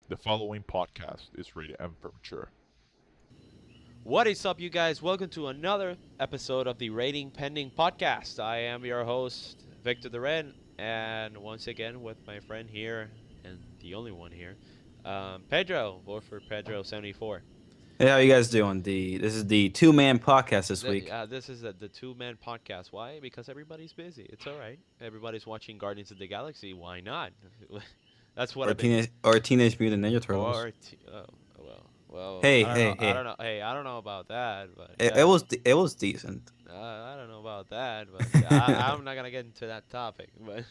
The following podcast is rated M for mature. What is up, you guys? Welcome to another episode of the Rating Pending podcast. I am your host, Victor Duran, and once again with my friend here, and the only one here, Pedro, or for Pedro74. Hey, how you guys doing? This is the two-man podcast this week. This is the two-man podcast. Why? Because everybody's busy. It's all right. Everybody's watching Guardians of the Galaxy. Why not? That's what Or I've been. Teenage Mutant Ninja Turtles. Oh, well, Hey, I don't know. hey, I hey. don't know. Hey, I don't know about that, but It yeah. was it was decent. I don't know about that, but yeah, I'm not gonna get into that topic. But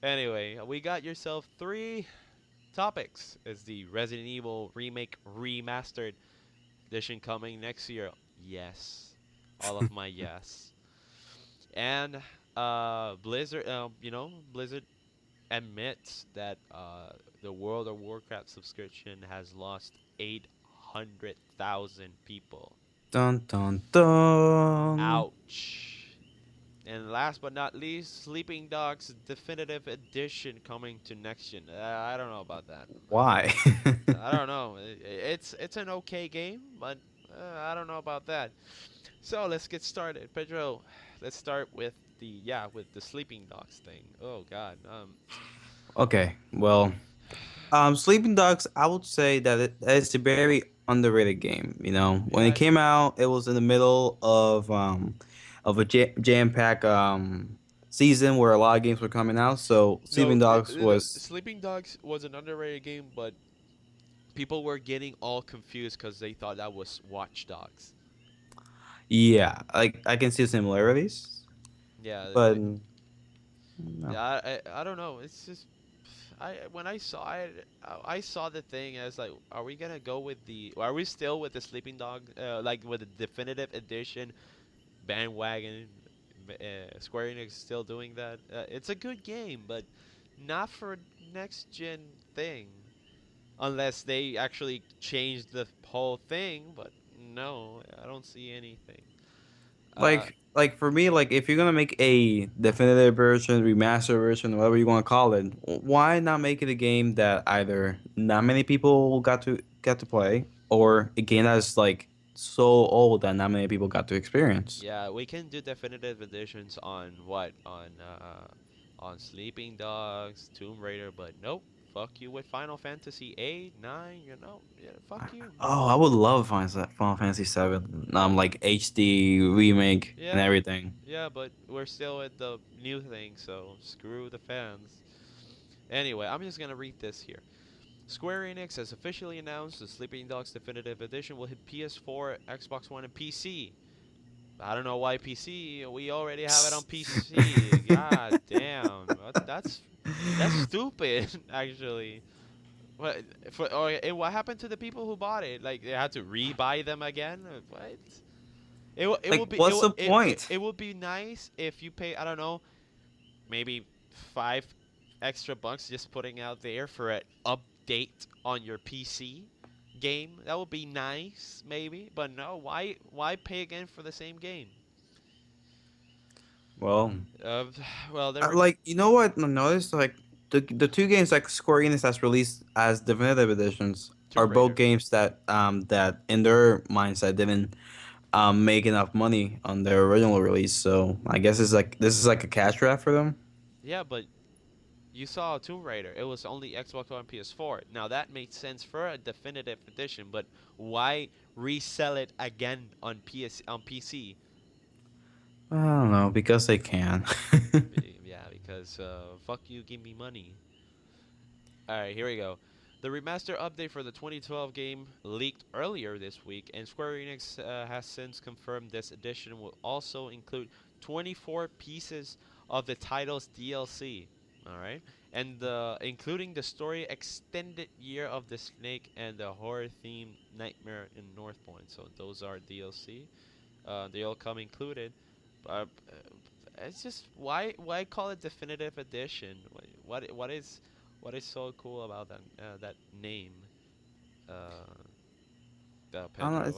anyway, we got yourself three topics. Is the Resident Evil remake remastered edition coming next year? Yes, all of my yes. And Blizzard, Blizzard admits that the World of Warcraft subscription has lost 800,000 people. Dun dun dun. Ouch. And last but not least, Sleeping Dogs Definitive Edition coming to next gen. I don't know about that. Why? I don't know. It's an okay game, but I don't know about that. So let's get started, Pedro. Let's start with the Sleeping Dogs thing. Oh God. Okay, well, Sleeping Dogs. I would say that it's a very underrated game. When it Yeah. came out, it was in the middle of a jam-packed season where a lot of games were coming out. So No, Sleeping Dogs was. Sleeping Dogs was an underrated game, but people were getting all confused because they thought that was Watch Dogs. Yeah, like I can see similarities, Yeah, but like no. yeah, I don't know. It's just I when I saw it, I saw the thing as like, are we gonna go with the? Are we still with the Sleeping Dog? Like with the definitive edition bandwagon? Square Enix still doing that. It's a good game, but not for next gen thing, unless they actually change the whole thing. But no, I don't see anything. Uh, Like for me, like if you're gonna make a definitive version, remaster version, whatever you want to call it, why not make it a game that either not many people got to play, or a game that's like so old that not many people got to experience? Yeah, we can do definitive editions on what? On Sleeping Dogs, Tomb Raider, but nope. Fuck you with Final Fantasy 8, 9, Yeah, fuck you. Oh, I would love Final Fantasy 7, like HD remake and Yeah. everything. Yeah, but we're still at the new thing, so screw the fans. Anyway, I'm just gonna read this here. Square Enix has officially announced the Sleeping Dogs Definitive Edition will hit PS4, Xbox One, and PC. I don't know why PC. We already have it on PC. God damn. That's stupid. Actually. What and what happened to the people who bought it? Like they had to re-buy them again? What? It will Like, be what's the point? it would be nice if you pay, I don't know, maybe 5 extra bucks just putting out there for an update on your PC game. That would be nice, maybe. But no, why pay again for the same game? Well, Uh, well, there. Like, you know what I noticed? Like the two games like Square Enix has released as definitive editions are Tomb both Raider. games that in their mindset didn't make enough money on their original release. So I guess this is like a cash grab for them. Yeah, but you saw Tomb Raider. It was only Xbox One, PS4. Now that made sense for a definitive edition, but why resell it again on PC? I don't know because they can. Yeah, because fuck you, give me money. All right, here we go. The remaster update for the 2012 game leaked earlier this week, and Square Enix has since confirmed this edition will also include 24 pieces of the title's DLC. All right, and including the story extended Year of the Snake and the horror-themed Nightmare in North Point. So those are DLC. They all come included. It's just why call it definitive edition? What is so cool about that name, uh, I don't know.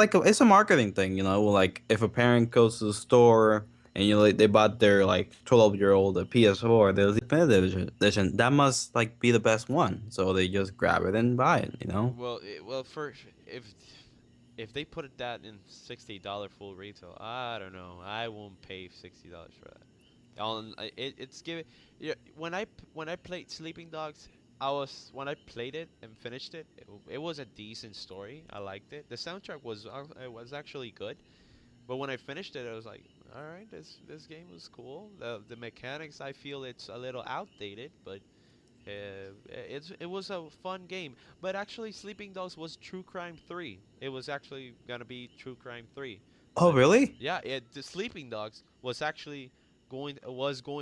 Pedro? It's a marketing thing, you know. Like if a parent goes to the store and they bought their like 12-year-old PS4. There's the definitive edition. That must like be the best one. So they just grab it and buy it. You know. Well, for if they put that in $60 full retail, I don't know. I won't pay $60 for that. It's giving. Yeah, when I played Sleeping Dogs, I was when I played it and finished it. It was a decent story. I liked it. The soundtrack was actually good. But when I finished it, I was like, all right, this game was cool. The mechanics, I feel it's a little outdated, but it was a fun game. But actually, Sleeping Dogs was True Crime 3. It was actually gonna be True Crime 3, Oh, but really? yeah, the Sleeping Dogs was actually going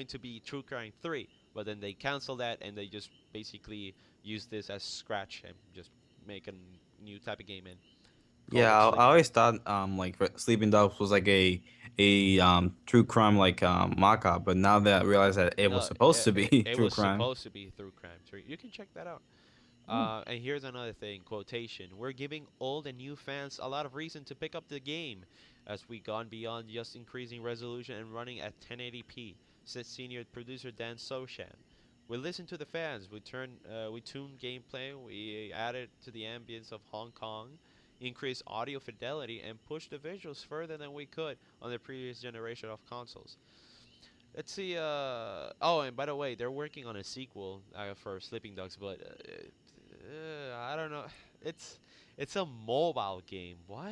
to be True Crime 3. But then they canceled that and they just basically used this as scratch and just make a new type of game and call Yeah, it I Sleeping always Dogs. thought like Sleeping Dogs was like a true crime like mock-up, but now that I realize that it was No, supposed to be it true was crime. supposed to be Through Crime 3. You can check that out. Oh. And here's another thing, quotation. We're giving old and new fans a lot of reason to pick up the game as we gone beyond just increasing resolution and running at 1080p, said senior producer Dan Soshan. We listened to the fans. We tuned gameplay. We added to the ambience of Hong Kong, increased audio fidelity, and pushed the visuals further than we could on the previous generation of consoles. Let's see. Oh, and by the way, they're working on a sequel for Sleeping Dogs, but I don't know. It's it's a mobile game. What?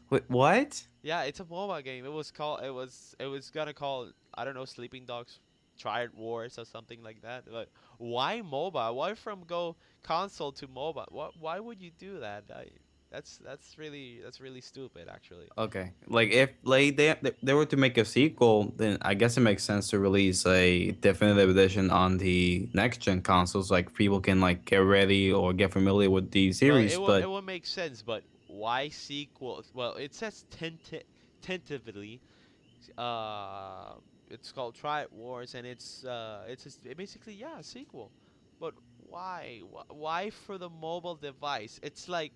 Wait, what? Yeah, it's a mobile game. It was gonna call, I don't know, Sleeping Dogs Triad Wars or something like that. But why mobile? Why from go console to mobile? Why would you do that? That's really stupid actually. Okay, like if like they were to make a sequel, then I guess it makes sense to release a definitive edition on the next gen consoles, like people can like get ready or get familiar with the Well, series. it But will make sense, but why sequel? Well, it says tentatively. Uh, it's called Triad Wars, and basically, yeah, a sequel. But why for the mobile device? It's like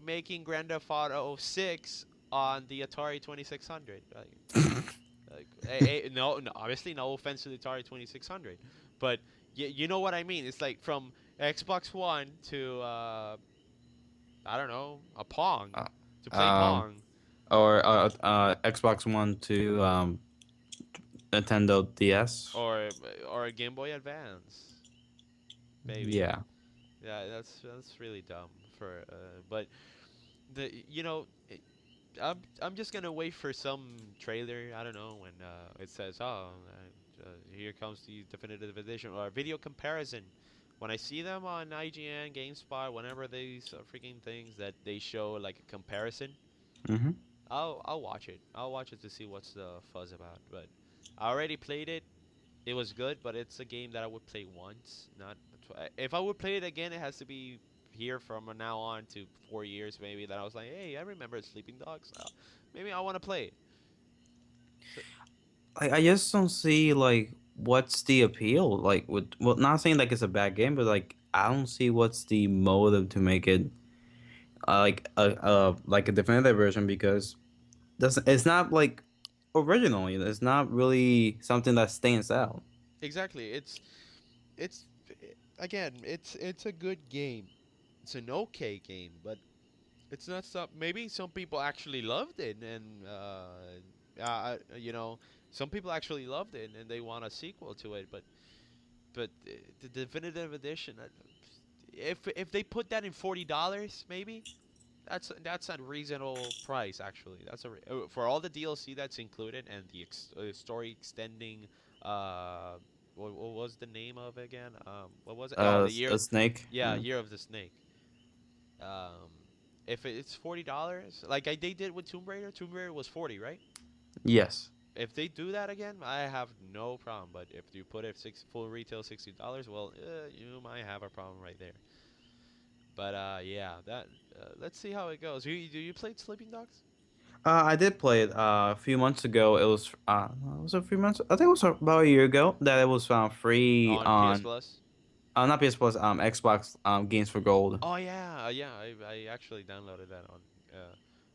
making Grand Theft Auto 6 on the Atari 2600. No, no, obviously no offense to the Atari 2600, but you know what I mean. It's like from Xbox One to I don't know, a Pong, uh, to play um, Pong, or Xbox One to Nintendo DS. or or a Game Boy Advance, maybe. Yeah. Yeah, that's really dumb for but the you know I'm just gonna wait for some trailer. I don't know when it says, oh, here comes the definitive edition or video comparison. When I see them on IGN, GameSpot, whenever these freaking things that they show like a comparison, Mm-hmm. I'll watch it. I'll watch it to see what's the fuzz about. But I already played it. It was good, but it's a game that I would play once, not if I would play it again, it has to be here from now on to 4 years maybe. That I was like, hey, I remember Sleeping Dogs. Maybe I want to play it. So, I just don't see like what's the appeal like with well not saying like it's a bad game, but like I don't see what's the motive to make it like a definitive version because doesn't it's not like original. You know, it's not really something that stands out. exactly. It's again, it's a good game. It's an okay game, but it's not some. Maybe some people actually loved it, and some people actually loved it, and they want a sequel to it. But the definitive edition, if they put that in $40, maybe that's a reasonable price. Actually, for all the DLC that's included and the story extending. Uh, what was the name of it again? What was it? Oh, the A year. snake. Yeah, Year of the Snake. Um, if it's $40, like they did with Tomb Raider. Tomb Raider was 40, right? Yes. If they do that again, I have no problem. But if you put it full retail $60, well, you might have a problem right there. But yeah, that let's see how it goes. Do you play Sleeping Dogs I did play it a few months ago. It was a few months. I think it was about a year ago that it was free on PS on Plus? not PS Plus Xbox Games for Gold. Oh yeah, yeah. I actually downloaded that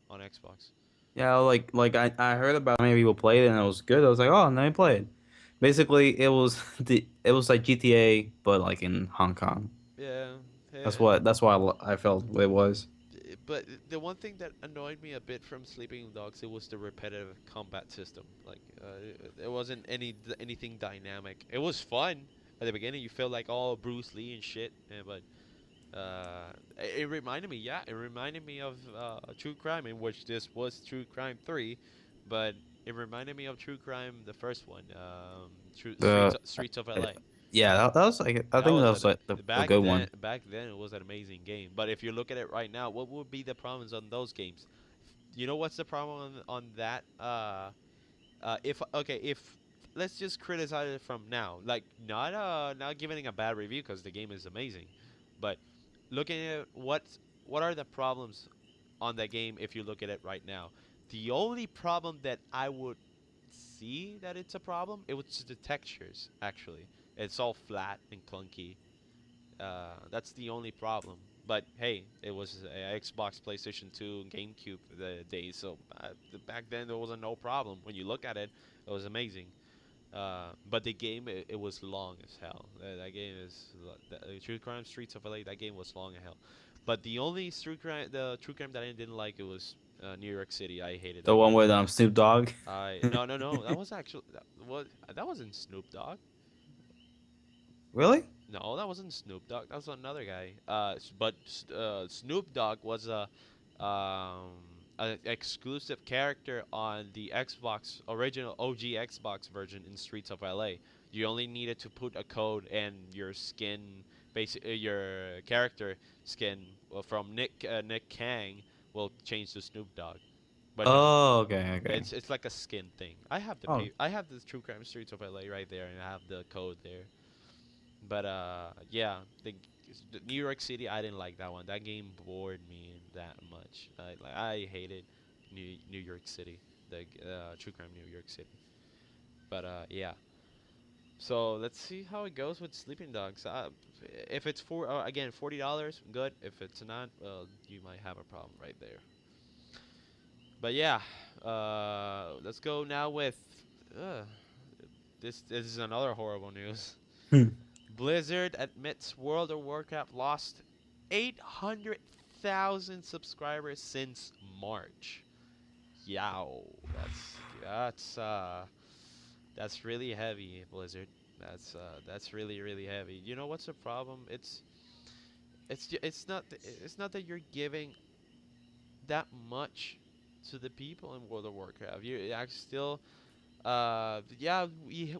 on Xbox. Yeah, I heard about many people played it and it was good. I was like, oh, let me play it. Basically, it was like GTA but like in Hong Kong. Yeah, That's why I felt it was. but the one thing that annoyed me a bit from Sleeping Dogs, it was the repetitive combat system. Like, it wasn't anything dynamic. It was fun at the beginning. You felt like all Bruce Lee and shit, but it reminded me, yeah, it reminded me of True Crime, in which this was True Crime 3, but it reminded me of True Crime, the first one, The Streets of uh, LA. yeah, that was like I That think that was was like a back good then. one. Back then, it was an amazing game. But if you look at it right now, what would be the problems on those games? You know what's the problem on that? If okay, if let's just criticize it from now, like not giving it a bad review because the game is amazing, but looking at what are the problems on that game if you look at it right now. The only problem that I would see that it's a problem, it was the textures actually. It's all flat and clunky. That's the only problem. But hey, it was a Xbox, PlayStation 2, and GameCube the days, so back then there was no problem. When you look at it, it was amazing. But the game, it was long as hell. That game is True Crime Streets of LA. That game was long as hell. But the True Crime that I didn't like, it was New York City. I hated The that one game. with Snoop Dogg. I no. That was actually that wasn't Snoop Dogg. Really? No, that wasn't Snoop Dogg. That was another guy. But Snoop Dogg was a exclusive character on the Xbox original OG Xbox version in Streets of LA. You only needed to put a code and your skin, your character skin from Nick Kang will change to Snoop Dogg. But his Oh, okay, okay. it's like a skin thing. Oh, I have the True Crime Streets of LA right there, and I have the code there. But yeah, the New York City, I didn't like that one. That game bored me that much. I hated New York City, the True Crime New York City. But yeah. So let's see how it goes with Sleeping Dogs. If it's again $40, good. If it's not, well, you might have a problem right there. But yeah, let's go now with uh, this. This is another horrible news. hmm. Blizzard admits World of Warcraft lost 800,000 subscribers since March. Yow, that's really heavy, Blizzard. That's really heavy. You know what's the problem? It's not that you're giving that much to the people in World of Warcraft. You are still yeah,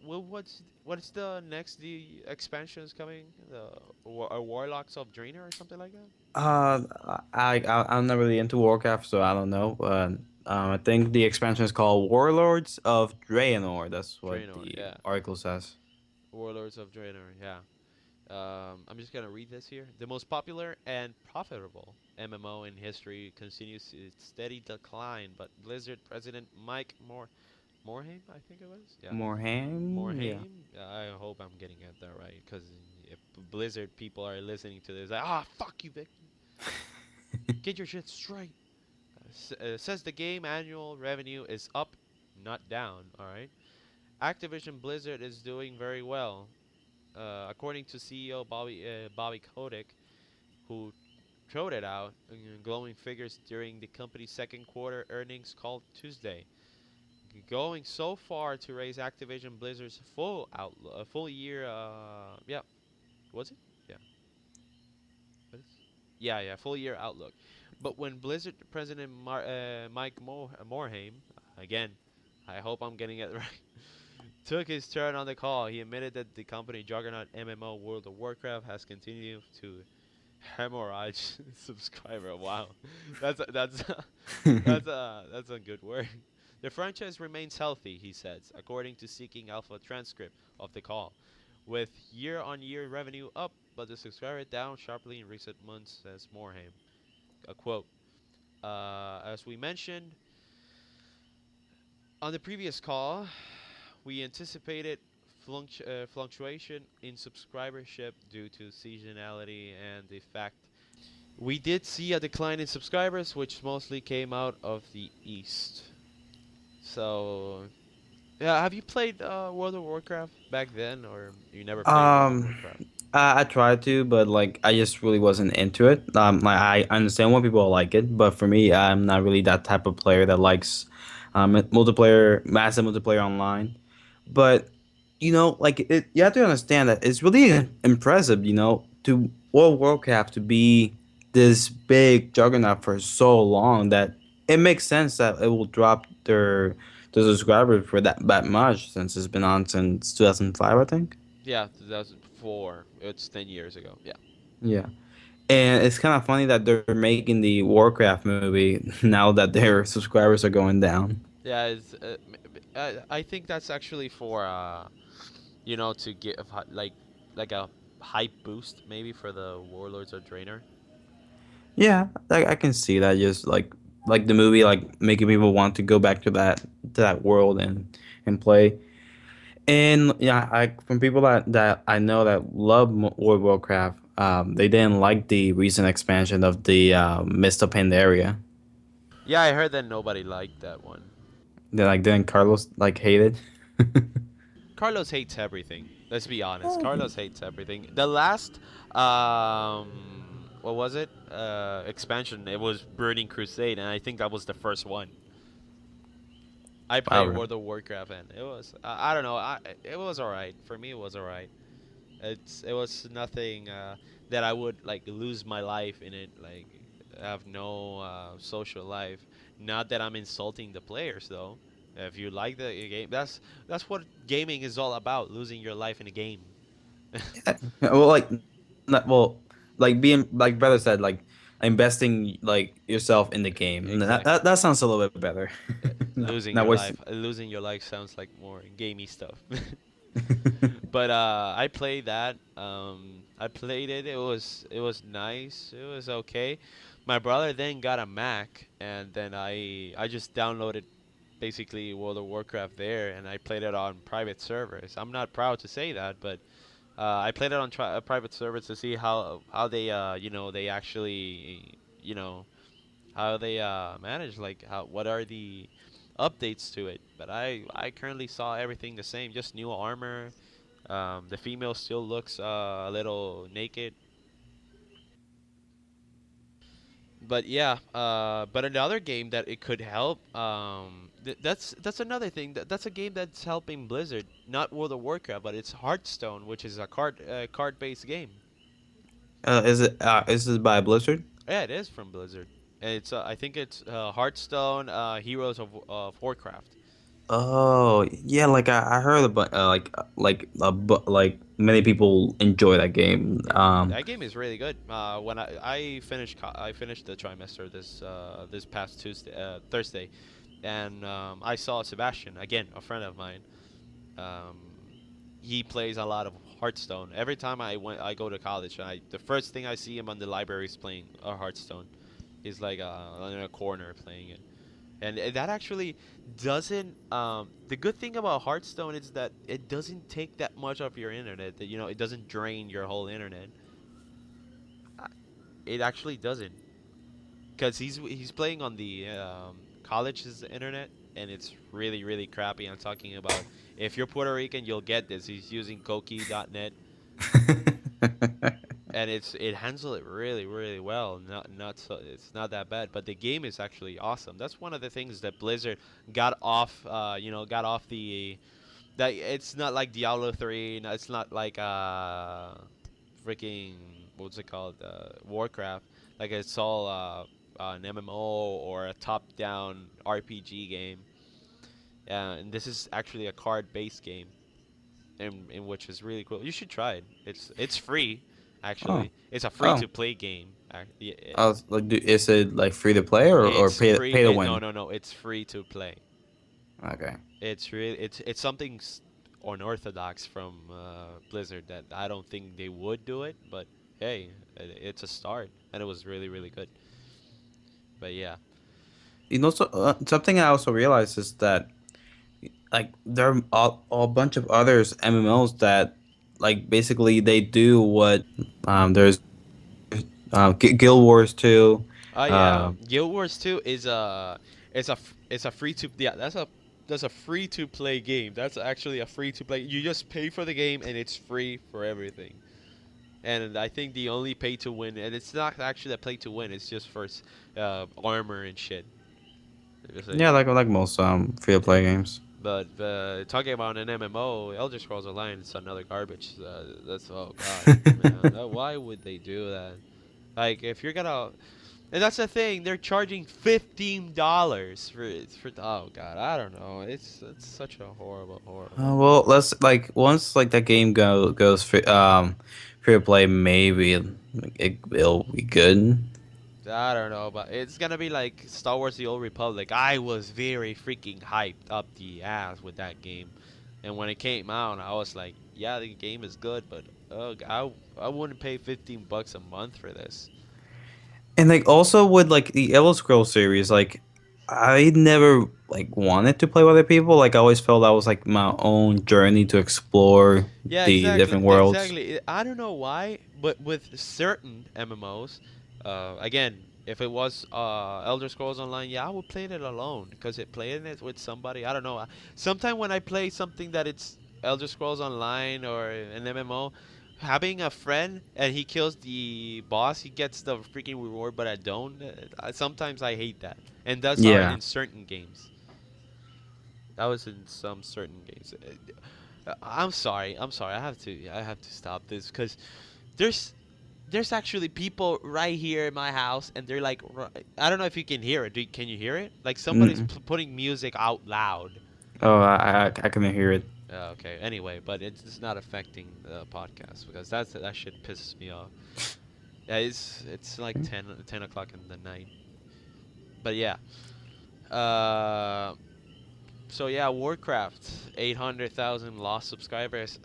what's the next the expansions coming? The Warlocks of Draenor or something like that? I'm not really into Warcraft, so I don't know. But I think the expansion is called Warlords of Draenor. That's what Draenor, the yeah. article says. Warlords of Draenor, yeah. I'm just gonna read this here. The most popular and profitable MMO in history continues its steady decline, but Blizzard president Morhaime, I think it was, yeah, Morhaime, yeah. Morhaime. I hope I'm getting it that right, because if Blizzard people are listening to this, like, fuck you, Victor, get your shit straight. Says the game annual revenue is up, not down. All right. Activision Blizzard is doing very well, according to CEO Bobby Kotick, who trotted out glowing figures during the company's second quarter earnings call Tuesday, going so far to raise Activision Blizzard's full year. Yeah, was it? Yeah, what is? Yeah, full year outlook. But when Blizzard President Morhaime, again, I hope I'm getting it right, took his turn on the call, he admitted that the company juggernaut MMO World of Warcraft has continued to hemorrhage subscriber. Wow, that's that's a good word. The franchise remains healthy, he says, according to Seeking Alpha transcript of the call, with year-on-year revenue up, but the subscriber down sharply in recent months, says Morhaime. A quote: As we mentioned on the previous call, we anticipated fluctuation in subscribership due to seasonality and the fact We did see a decline in subscribers, which mostly came out of the East. So, yeah, have you played World of Warcraft back then, or you never played World of Um, Warcraft? I tried to, but like I just really wasn't into it. Like I understand why people like it, but for me, I'm not really that type of player that likes multiplayer, massive multiplayer online. But like you have to understand that it's really impressive, to World of Warcraft to be this big juggernaut for so long that it makes sense that it will drop their subscribers for that much since it's been on since 2005, I think. Yeah, 2004. It's 10 years ago. Yeah. Yeah. And it's kind of funny that they're making the Warcraft movie now that their subscribers are going down. Yeah, I think that's actually for to give like a hype boost maybe for the Warlords of Draenor. Yeah, I can see that, just like the movie, like making people want to go back to that world and play. And yeah, I from people that I know that love World of Warcraft, they didn't like the recent expansion of the Mist of Pandaria. Yeah, I heard that nobody liked that one. They like didn't Carlos like hate it. Carlos hates everything. Let's be honest. Carlos hates everything. The last what was it? Expansion. It was Burning Crusade, and I think that was the first one. I played Wow. World of Warcraft, and it was I don't know. It was alright for me. It was alright. It was nothing that I would like lose my life in it. Like have no social life. Not that I'm insulting the players though. If you like the game, that's what gaming is all about. Losing your life in a game. Well, like, not, well, like being like brother said, like investing like yourself in the game. That Exactly. that, that sounds a little bit better. not, Losing not your wasting. life. Losing your life sounds like more gamey stuff. But I played that. I played it. It was nice. It was okay. My brother then got a Mac, and then I just downloaded basically World of Warcraft there, and I played it on private servers. I'm not proud to say that, but I played it on private servers to see how they they actually how they manage, like how what are the updates to it. But I currently saw everything the same, just new armor. The female still looks a little naked. But yeah, but another game that it could help. That's another thing. That's a game that's helping Blizzard, not World of Warcraft, but it's Hearthstone, which is a card based game. Is it by Blizzard? Yeah, it is from Blizzard. And it's I think it's Hearthstone, Heroes of Warcraft. Oh yeah, like I heard about like many people enjoy that game. That game is really good. When I finished the trimester this past Tuesday Thursday, and I saw Sebastian again, a friend of mine. Um, he plays a lot of Hearthstone. Every time I go to college, the first thing I see him on the library is playing a Hearthstone. He's like in a corner playing it, and that actually doesn't. The good thing about Hearthstone is that it doesn't take that much of your internet. That it doesn't drain your whole internet. Uh, It actually doesn't, because he's playing on the college's internet, and it's really really crappy. I'm talking about if you're Puerto Rican, you'll get this. He's using Koki.net, and it handles it really really well. Not so it's not that bad, but the game is actually awesome. That's one of the things that Blizzard got off the that it's not like Diablo 3. No, it's not like freaking what's it called, Warcraft. Like it's all an MMO or a top-down RPG game. And this is actually a card-based game, in which is really cool. You should try it. It's free, Oh, actually. It's a oh. free-to-play game. I was like, is it like free to play or It's free. pay to No, win? no, no. It's free to play. Okay. It's something unorthodox from Blizzard that I don't think they would do it, but hey, it's a start, and it was really really good. But yeah, Something I also realized is that like there are a bunch of others MMOs that like basically they do what there's Guild Wars 2. Oh yeah, Uh, Guild Wars 2 is it's a free to yeah that's a free to play game. That's actually a free to play. You just pay for the game and it's free for everything. And I think the only pay to win, and it's not actually a play to win. It's just for armor and shit. So, yeah, like most free to play games. but talking about an MMO, Elder Scrolls Online is another garbage. That's oh god, man. Why would they do that? Like if you're gonna, and that's the thing, they're charging $15 for. Oh god, I don't know. It's such a horrible. Well, let's like once like that game goes free to play, maybe it'll be good. I don't know, but it's gonna be like Star Wars: The Old Republic. I was very freaking hyped up the ass with that game, and when it came out, I was like, yeah, the game is good, but I wouldn't pay $15 a month for this. And like also with like the Elder Scrolls series, like I never like wanted to play with other people. Like I always felt that was like my own journey to explore Yeah, the exactly, different worlds. exactly. I don't know why, but with certain MMOs, again, if it was Elder Scrolls Online, yeah, I would play it alone because it playing it with somebody. I don't know. Sometimes when I play something that it's Elder Scrolls Online or an MMO, having a friend and he kills the boss, he gets the freaking reward, but I don't. Sometimes I hate that, and that's are Yeah. in certain games. That was in some certain games. I'm sorry. I'm sorry. I have to stop this because there's there's actually people right here in my house, and they're like, I don't know if you can hear it. Can you hear it? Like somebody's Mm. putting music out loud. Oh, I can hear it. Okay. Anyway, but it's not affecting the podcast because that shit pisses me off. Yeah, it's like 10 o'clock in the night. But yeah. Uh. So yeah, Warcraft, 800,000 lost subscribers.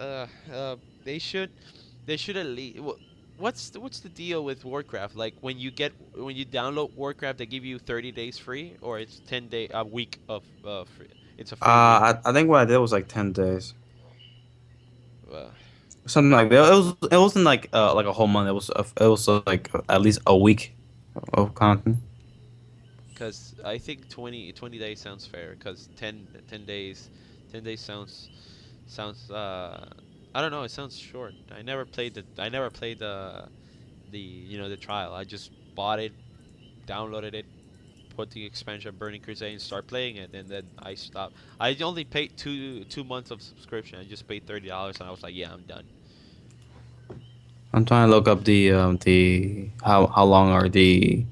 They should, they should at least. What's the deal with Warcraft? Like when you download Warcraft, they give you 30 days free, or it's 10 day a week of free. It's a free week. I think what I did was like 10 days, Uh, something like that. It wasn't like a whole month. It was like at least a week of content. Cause I think 20 days sounds fair. Cause 10 days, 10 days sounds I don't know. It sounds short. I never played the the trial. I just bought it, downloaded it, put the expansion Burning Crusade, and start playing it, and then I stopped. I only paid two months of subscription. I just paid $30, and I was like, yeah, I'm done. I'm trying to look up the how long are the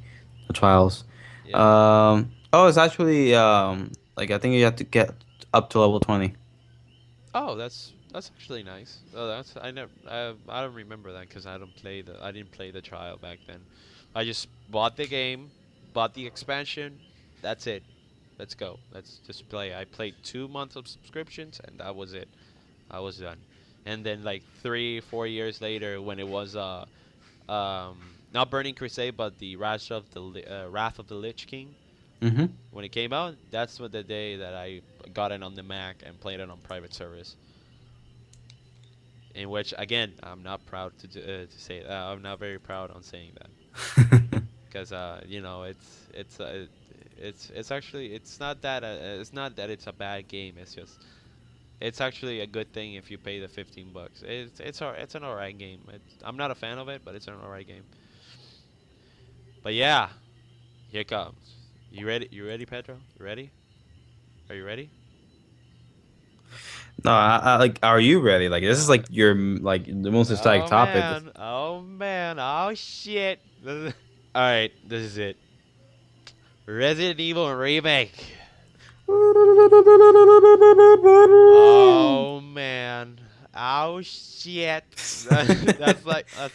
trials. Yeah. Oh, it's actually like I think you have to get up to level 20. Oh, that's actually nice. Oh, that's I don't remember that because I didn't play the trial back then. I just bought the game, bought the expansion. That's it. Let's go. Let's just play. I played 2 months of subscriptions and that was it. I was done. And then like 3 4 years later, when it was um not Burning Crusade but the Wrath of the Lich King, Mm-hmm. when it came out, that's what the day that I got it on the Mac and played it on private service. In which, again, I'm not proud to say that. I'm not very proud on saying that because it's actually it's not that it's a bad game. It's just it's actually a good thing if you pay the $15. It's an alright game. I'm not a fan of it, but it's an alright game. But yeah, here it comes. You ready? You ready, Pedro? You ready? Are you ready? No, I like. Are you ready? Like this is Uh, like your like the most exciting oh topic. man! Oh man! Oh shit! All right, this is it. Resident Evil remake. Oh man. Oh shit. That's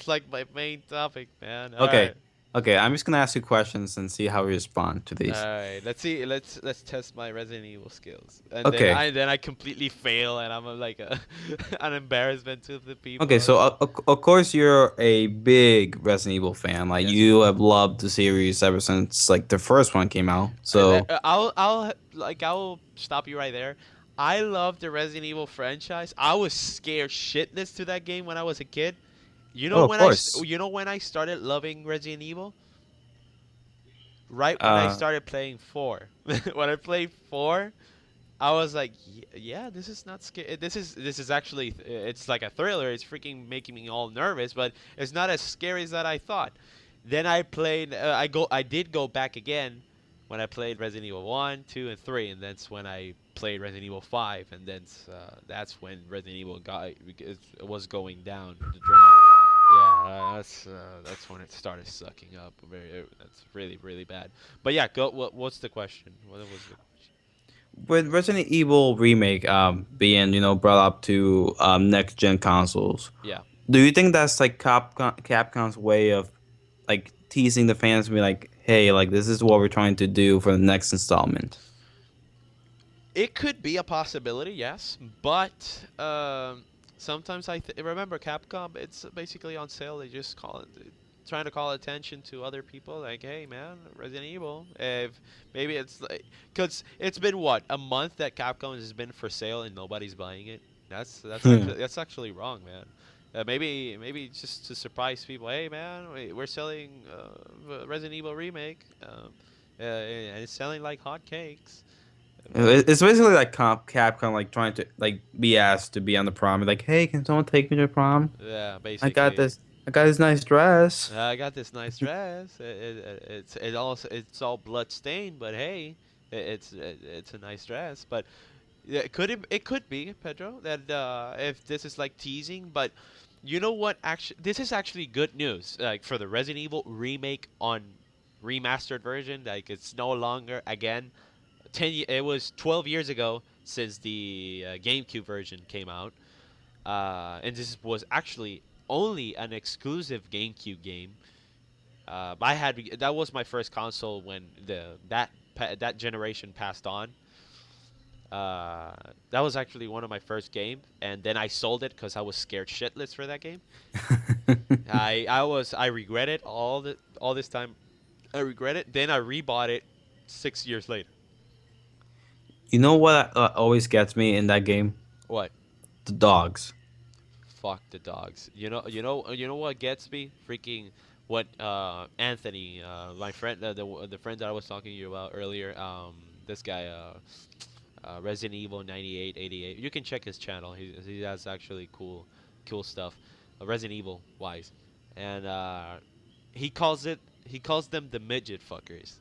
like my main topic, man. All Okay, right. okay. I'm just gonna ask you questions and see how you respond to All these. right. Let's see. Let's test my Resident Evil skills. And then Okay, I completely fail and I'm like an embarrassment to the okay. people. So of course you're a big Resident Evil fan. Like Yes. you have loved the series ever since like the first one came out. So I'll stop you right there. I love the Resident Evil franchise. I was scared shitless to that game when I was a kid, Oh, of course. You know when I started loving Resident Evil? Right when I Uh, started playing 4. When I played 4, I was like, yeah, this is not scary. This is actually it's like a thriller. It's freaking making me all nervous, but it's not as scary as that I thought. Then I played. I did go back again when I played Resident Evil 1, 2, and 3, and that's when I played Resident Evil 5, and then that's when Resident Evil it was going down the drain. Yeah, that's when it started sucking up. That's really bad. But yeah, go. What's the question? What was the question? with Resident Evil remake being brought up to next gen consoles, Yeah. do you think that's like Capcom's way of like teasing the fans, and be like, hey, like this is what we're trying to do for the next installment? It could be a possibility, yes, but sometimes remember Capcom. It's basically on sale. They just trying to call attention to other people. Like, hey, man, Resident Evil. If maybe it's like, cause it's been what, a month that Capcom has been for sale and nobody's buying it. That's actually wrong, man. Maybe just to surprise people. Hey, man, we're selling Resident Evil remake, and it's selling like hotcakes. But It's basically like Capcom like trying to like be asked to be on the prom. Like, hey, can someone take me to prom? yeah, I got basically, this. I got this nice dress. I got this nice dress. It's all blood stained, but hey, it's a nice dress. But yeah, it could be Pedro that if this is like teasing, but you know what? Actually, this is actually good news. Like for the Resident Evil remake on remastered version, like it's no longer again it was 12 years ago since the GameCube version came out. And this was actually only an exclusive GameCube game. That was my first console when that generation passed on. Uh, that was actually one of my first games, and then I sold it because I was scared shitless for that game. I regret it all this time. I regret it. Then I rebought it 6 years later. You know what always gets me in that game? What? The dogs. Fuck the dogs. You know what gets me? Freaking what Anthony, my friend, the friend that I was talking to you about earlier. This guy, Resident Evil 98 88. You can check his channel. He has actually cool stuff, Resident Evil wise, and he calls them the midget fuckers.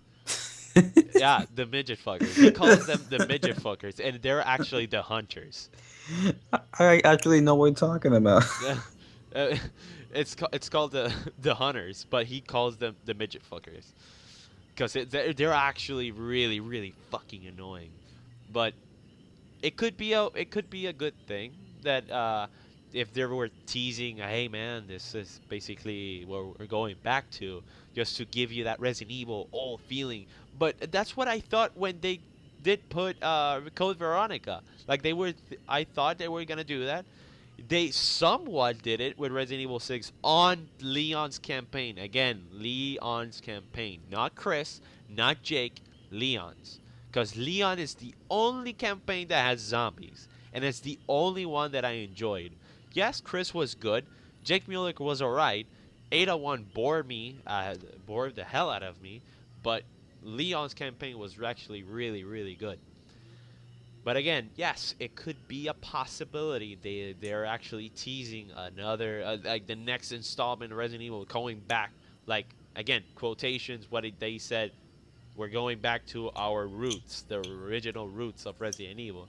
Yeah, the midget fuckers. He calls them the midget fuckers, and they're actually the hunters. I actually know what you're talking about. Yeah, uh, it's called the the hunters, but he calls them the midget fuckers because they're actually really fucking annoying. But it could be a good thing that if they were teasing, hey man, this is basically where we're going back to, just to give you that Resident Evil old feeling. But that's what I thought when they did put Code Veronica. Like I thought they were gonna do that. They somewhat did it with Resident Evil 6 on Leon's campaign. Again, Leon's campaign. Not Chris, not Jake, Leon's. Because Leon is the only campaign that has zombies. And it's the only one that I enjoyed. Yes, Chris was good. Jake Mueller was alright. Ada 1 bored the hell out of me. But Leon's campaign was actually really good. But again, yes, it could be a possibility. They're actually teasing another like the next installment of Resident Evil going back. Like again, quotations. They said, we're going back to our roots, the original roots of Resident Evil,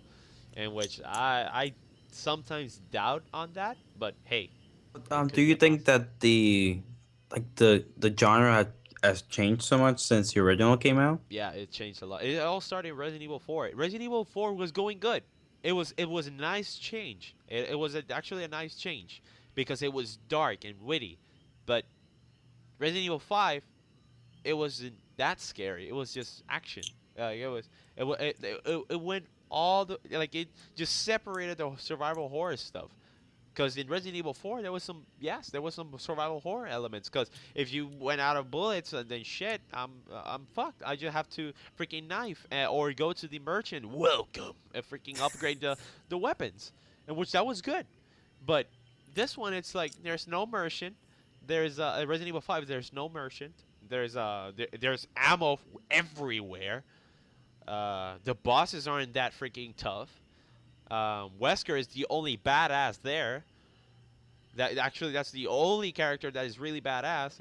in which I sometimes doubt on that. But hey, it Do could be you a think possibility. that the genre has changed so much since the original came out? Yeah, it changed a lot. It all started in Resident Evil 4. Resident Evil 4 was going good. It was a nice change. It was actually a nice change because it was dark and witty. But Resident Evil 5, it wasn't that scary. It was just action. It went all the like it just separated the survival horror stuff. Because in Resident Evil 4, there was some survival horror elements. Because if you went out of bullets, then shit, I'm fucked. I just have to freaking knife or go to the merchant. Welcome, and freaking upgrade the weapons, and which that was good. But this one, it's like there's no merchant. There's Resident Evil 5. There's no merchant. There's ammo everywhere. The bosses aren't that freaking tough. Wesker is the only badass there. That's the only character that is really badass.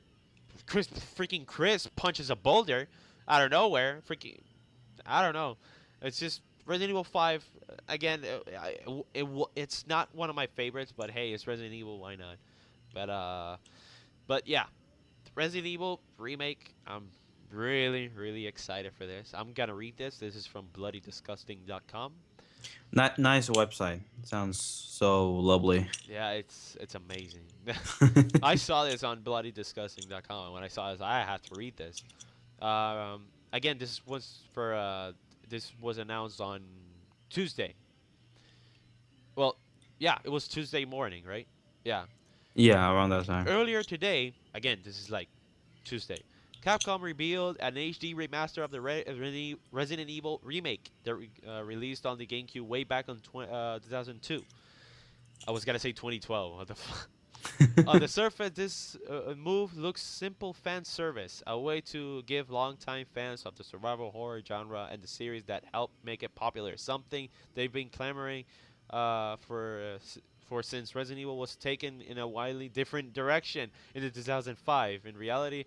Chris punches a boulder out of nowhere. Freaking, I don't know. It's just Resident Evil 5 again. It's not one of my favorites, but hey, it's Resident Evil. Why not? But yeah, Resident Evil remake. I'm really excited for this. I'm gonna read this. This is from bloodydisgusting.com. Nice website. Sounds so lovely. Yeah, it's amazing. I saw this on bloodydisgusting.com, and when I saw this, I had to read this. Again, this was announced on Tuesday. Well, yeah, it was Tuesday morning, right? Yeah. Yeah, around that time. Earlier today, again, this is like Tuesday. Capcom revealed an HD remaster of the Resident Evil remake that released on the GameCube way back on 2002. I was gonna say 2012. What the fuck? On the surface, this move looks simple fan service, a way to give longtime fans of the survival horror genre and the series that helped make it popular. Something they've been clamoring for since Resident Evil was taken in a widely different direction in the 2005. In reality,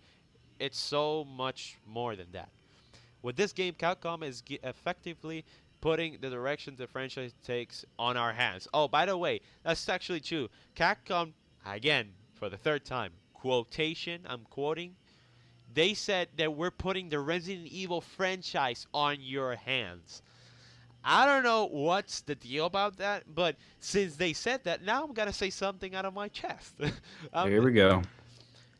it's so much more than that. With this game, Capcom is effectively putting the direction the franchise takes on our hands. Oh, by the way, that's actually true. Capcom, again, for the third time, quotation, I'm quoting, they said that we're putting the Resident Evil franchise on your hands. I don't know what's the deal about that, but since they said that, now I'm gonna say something out of my chest. Here we go.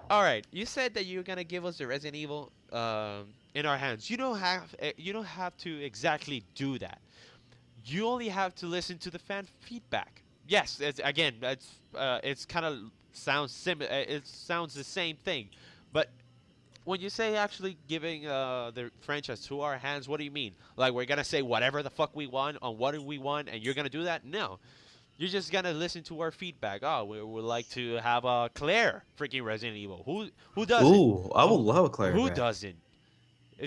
All right, you said that you're gonna give us the Resident Evil in our hands. You don't have to exactly do that. You only have to listen to the fan feedback. Yes, it's kind of sounds similar. It sounds the same thing, but when you say actually giving the franchise to our hands, what do you mean? Like we're gonna say whatever the fuck we want on what we want, and you're gonna do that? No, you're just gonna listen to our feedback. Oh, we would like to have a Claire freaking Resident Evil. Who doesn't? Ooh, I would love a Claire Who back. doesn't?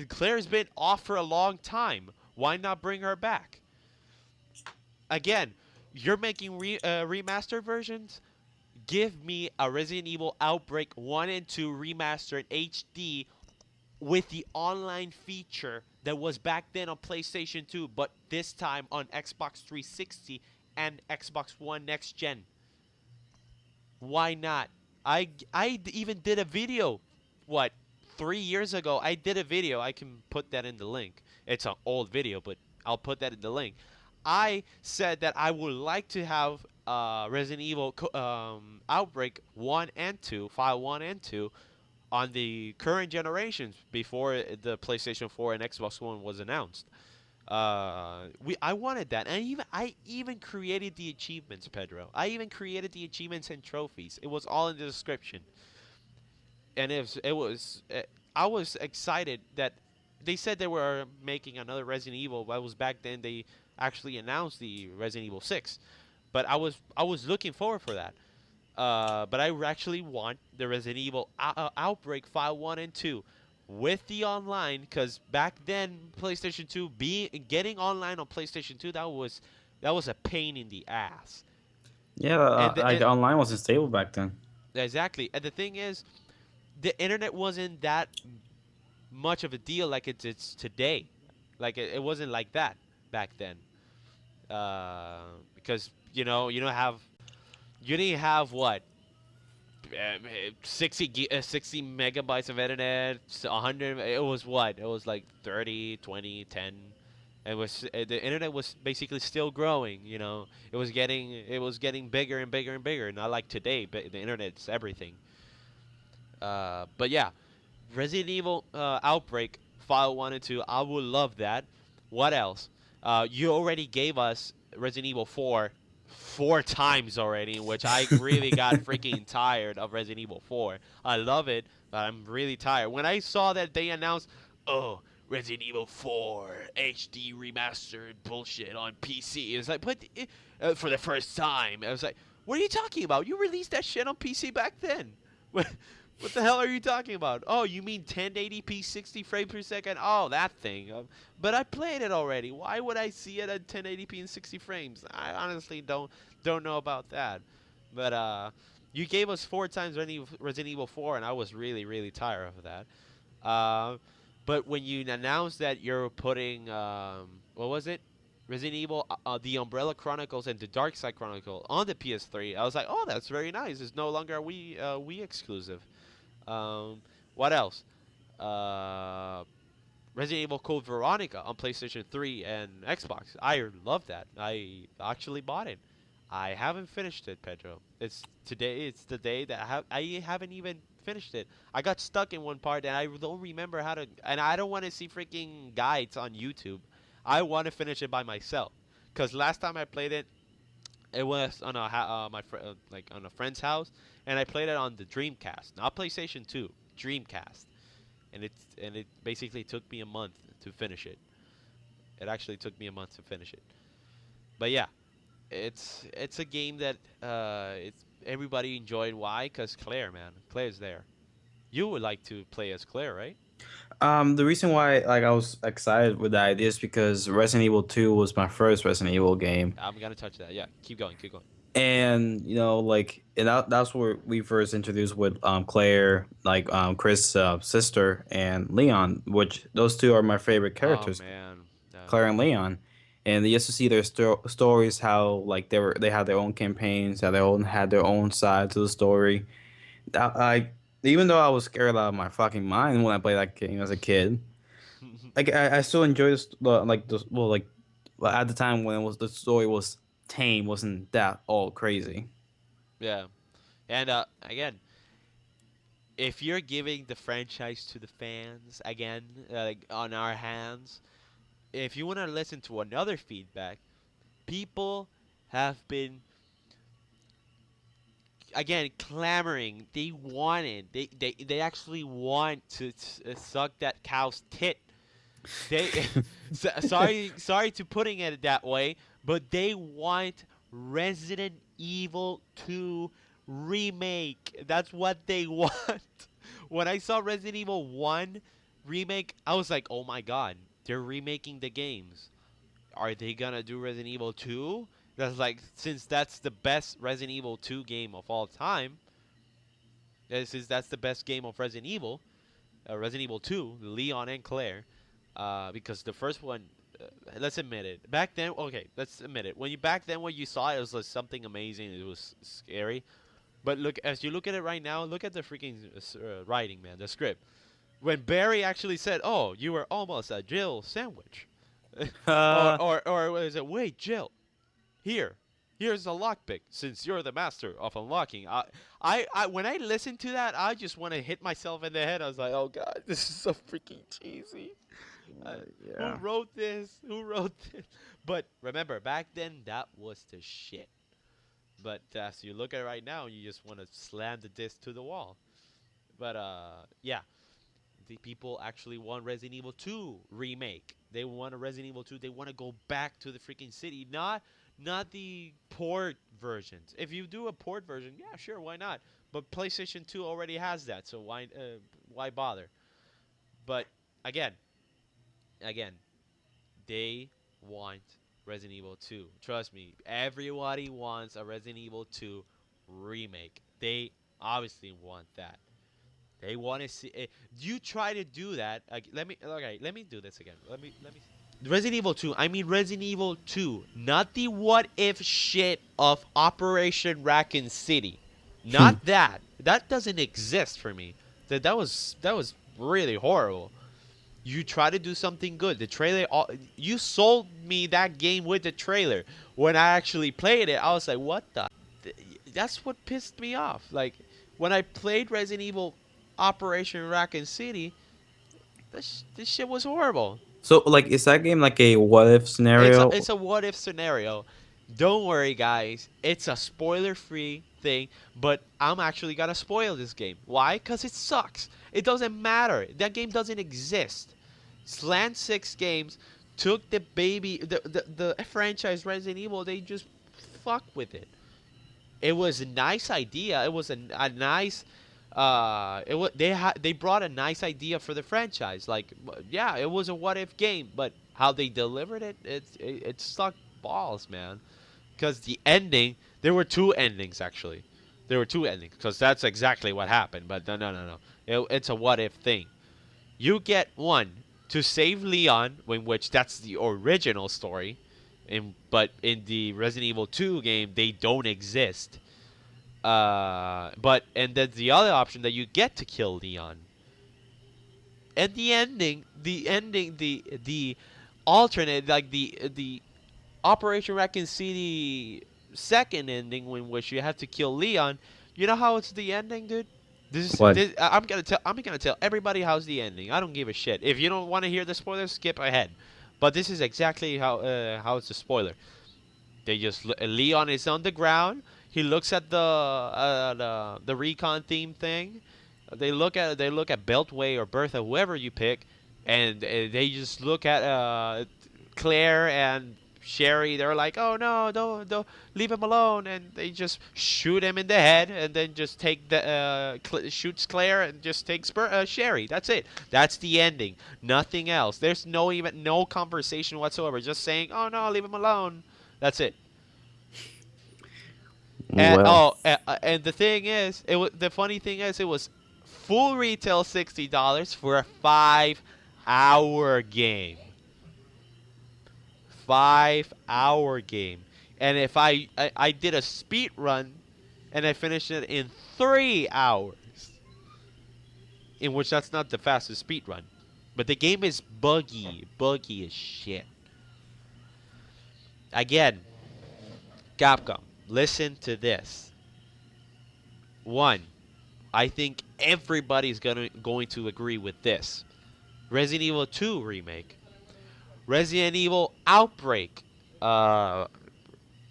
Claire's been off for a long time. Why not bring her back? Again, you're making remastered versions. Give me a Resident Evil Outbreak 1 and 2 remastered HD with the online feature that was back then on PlayStation 2, but this time on Xbox 360 and Xbox One Next Gen. Why not? I even did a video, what, 3 years ago. I did a video. I can put that in the link. It's an old video, but I'll put that in the link. I said that I would like to have Resident Evil Outbreak 1 and 2, File 1 and 2, on the current generations before the PlayStation 4 and Xbox One was announced. I wanted that, and I even created the achievements, Pedro. I even created the achievements and trophies. It was all in the description, and I was excited that they said they were making another Resident Evil. But it was back then they actually announced the Resident Evil 6, but I was looking forward for that. But I actually want the Resident Evil Outbreak File 1 and 2 with the online, because back then PlayStation 2 getting online on PlayStation 2, that was a pain in the ass. Yeah, online wasn't stable back then. Exactly. And the thing is, the internet wasn't that much of a deal like it's today. Like it wasn't like that back then. Because you didn't have what, 60 megabytes of internet, 100. It was what? It was like 30, 20, 10. It was the internet was basically still growing. It was getting bigger and bigger and bigger. Not like today, but the internet's everything. But yeah, Resident Evil Outbreak File 1 and 2. I would love that. What else? You already gave us Resident Evil 4 times already, in which I really got freaking tired of Resident Evil 4. I love it, but I'm really tired. When I saw that they announced, Resident Evil 4 HD remastered bullshit on PC, it's like, but for the first time, I was like, What are you talking about? You released that shit on PC back then. What, what the hell are you talking about? Oh, you mean 1080p 60 frames per second? Oh, that thing. But I played it already. Why would I see it at 1080p and 60 frames? I honestly don't know about that. But you gave us 4 times Resident Evil 4, and I was really tired of that. Uh, but when you announced that you're putting what was it? Resident Evil, the Umbrella Chronicles and the Dark Side Chronicle on the PS3, I was like, oh, that's very nice. It's no longer a Wii exclusive. Um, what else? Uh, Resident Evil Code Veronica on PlayStation 3 and Xbox. I love that. I actually bought it. I haven't finished it, Pedro. It's today. It's the day that I haven't even finished it. I got stuck in one part and I don't remember how to. And I don't want to see freaking guides on YouTube. I want to finish it by myself. Cause last time I played it, it was on like on a friend's house, and I played it on the Dreamcast, not PlayStation 2, Dreamcast, and it basically took me a month to finish it. It actually took me a month to finish it. But yeah, it's a game that it's everybody enjoyed. Why? Cause Claire, man, Claire's there. You would like to play as Claire, right? The reason why like I was excited with the idea is because Resident Evil 2 was my first Resident Evil game. I'm gonna touch that. Yeah, keep going, keep going. And like that's where we first introduced with Claire, like Chris' sister, and Leon, which those two are my favorite Oh characters, man, Claire and Leon. And just to see their stories, how like they had their own campaigns, how they own had their own side to the story. I even though I was scared out of my fucking mind when I played that game as a kid, like I still enjoyed this, like the well like at the time when it was the story was tame, wasn't that all crazy. yeah, and again, if you're giving the franchise to the fans again, like on our hands, if you want to listen to another feedback, people have been again clamoring. They wanted. They actually want to suck that cow's tit. They sorry to putting it that way, but they want Resident Evil 2 remake. That's what they want. When I saw Resident Evil 1 remake, I was like, "Oh my god, they're remaking the games. Are they going to do Resident Evil 2?" That's like since that's the best Resident Evil 2 game of all time, since that's the best game of Resident Evil, Resident Evil 2, Leon and Claire, because the first one, let's admit it. Back then, okay, let's admit it. Back then when you saw it, it was like something amazing. It was scary. But look, as you look at it right now, look at the freaking writing, man, the script. When Barry actually said, "Oh, you were almost a Jill sandwich," uh, or was it, "Wait, Jill, here, here's a lockpick. Since you're the master of unlocking," when I listened to that, I just want to hit myself in the head. I was like, "Oh God, this is so freaking cheesy." Who yeah. wrote this? Who wrote this? But remember, back then that was the shit. But as you look at it right now, you just want to slam the disc to the wall. But yeah, the people actually want Resident Evil 2 remake. They want a Resident Evil 2. They want to go back to the freaking city, not the port versions. If you do a port version, yeah, sure, why not? But PlayStation 2 already has that, so why bother? But again, again, they want Resident Evil 2. Trust me, everybody wants a Resident Evil 2 remake. They obviously want that. They want to see. You try to do that. Let me do this again. Let me. Resident Evil 2. I mean Resident Evil 2, not the what if shit of Operation Raccoon City. Not that. That doesn't exist for me. That was really horrible. You try to do something good. The trailer, you sold me that game with the trailer. When I actually played it, I was like, "What the?" That's what pissed me off. Like when I played Resident Evil Operation Raccoon City, this shit was horrible. So like, is that game like a what if scenario? It's a what if scenario. Don't worry, guys. It's a spoiler free thing, but I'm actually gonna spoil this game. Why? Because it sucks. It doesn't matter. That game doesn't exist. Slant 6 Games took the franchise Resident Evil, they just fuck with it. it was a nice idea. It was a nice. They brought a nice idea for the franchise. Like, yeah, it was a what if game, but how they delivered it, it sucked balls, man. Because the ending, there were two endings actually. There were two endings because that's exactly what happened. But no, no, no, no. It's a what if thing. You get one to save Leon, in which that's the original story, but in the Resident Evil 2 game they don't exist. But and then the other option that you get to kill Leon. And the alternate, like the Operation Raccoon City second ending, in which you have to kill Leon. You know how it's the ending, dude? What? I'm gonna tell everybody how's the ending. I don't give a shit. If you don't want to hear the spoilers, skip ahead. But this is exactly how it's a spoiler. They just Leon is on the ground. He looks at the recon theme thing. They look at Beltway or Bertha, whoever you pick, and they just look at Claire and Sherry. They're like, "Oh no, don't leave him alone!" And they just shoot him in the head, and then just take the shoots Claire and just takes Sherry. That's it. That's the ending. Nothing else. There's no conversation whatsoever. Just saying, "Oh no, leave him alone." That's it. And Well, and the thing is, the funny thing is, it was full retail $60 for a 5 hour game. 5 hour game. And if I did a speed run and I finished it in 3 hours, in which that's not the fastest speed run, but the game is buggy as shit. Again, Capcom, listen to this. One, I think everybody's going to agree with this. Resident Evil 2 remake, Resident Evil Outbreak, uh,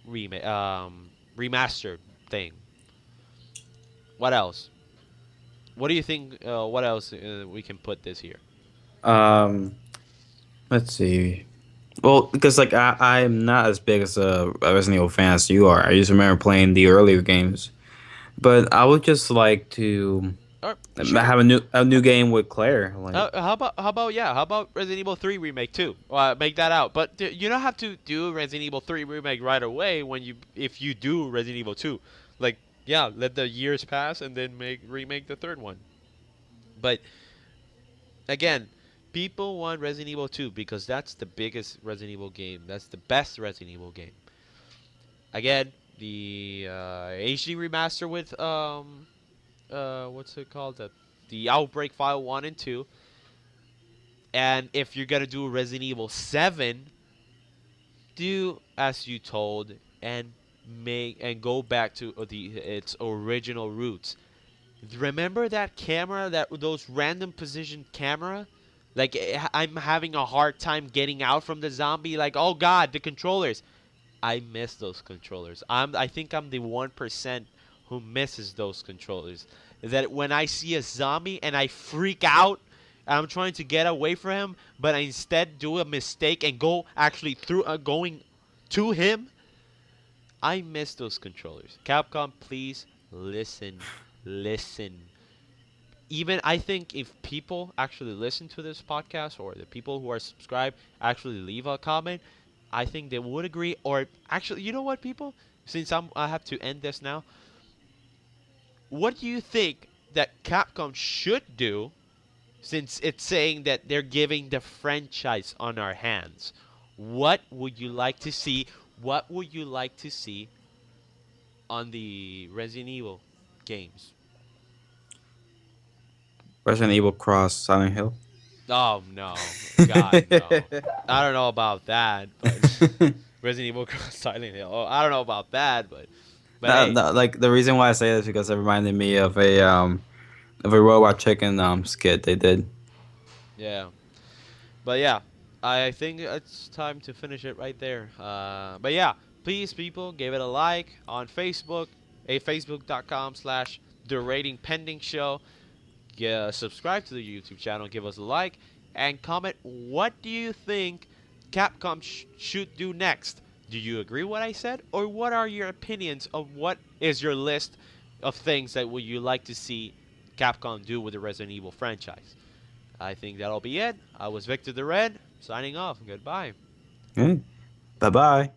remastered thing. What else? What do you think? What else we can put this here? um, let's see. Well, because like I'm not as big as a Resident Evil fan as you are. I just remember playing the earlier games, but I would just like to Sure. have a new game with Claire. Like, How about Resident Evil 3 remake too? Make that out. But you don't have to do Resident Evil 3 remake right away if you do Resident Evil 2. Like, yeah, let the years pass and then remake the third one. But again, people want Resident Evil 2 because that's the biggest Resident Evil game. That's the best Resident Evil game. Again, the HD remaster with what's it called? The Outbreak File 1 and 2. And if you're gonna do Resident Evil 7, do as you told and go back to its original roots. Remember that camera, those random position camera? Like, I'm having a hard time getting out from the zombie. Like, oh god, the controllers. I miss those controllers. I think I'm the 1% who misses those controllers. That when I see a zombie and I freak out, and I'm trying to get away from him, but I instead do a mistake and go actually through going to him. I miss those controllers. Capcom, please listen. Even I think if people actually listen to this podcast, or the people who are subscribed actually leave a comment, I think they would agree. Or actually, you know what, people? Since I have to end this now, what do you think that Capcom should do, since it's saying that they're giving the franchise on our hands? What would you like to see? What would you like to see on the Resident Evil games? Resident Evil Cross Silent Hill. Oh no, God no! I don't know about that, but Resident Evil Silent Hill. Oh, I don't know about that, but No, hey, no, like the reason why I say this is because it reminded me of a Robot Chicken skit they did. yeah. But yeah, I think it's time to finish it right there. But yeah, please, people, give it a like on Facebook, facebook.com/, the rating pending show. Subscribe to the YouTube channel, give us a like, and comment what do you think Capcom should do next. Do you agree with what I said, or what are your opinions of what is your list of things that would you like to see Capcom do with the Resident Evil franchise? I think that'll be it. I was Victor the Red, signing off. Goodbye. Okay. Bye bye.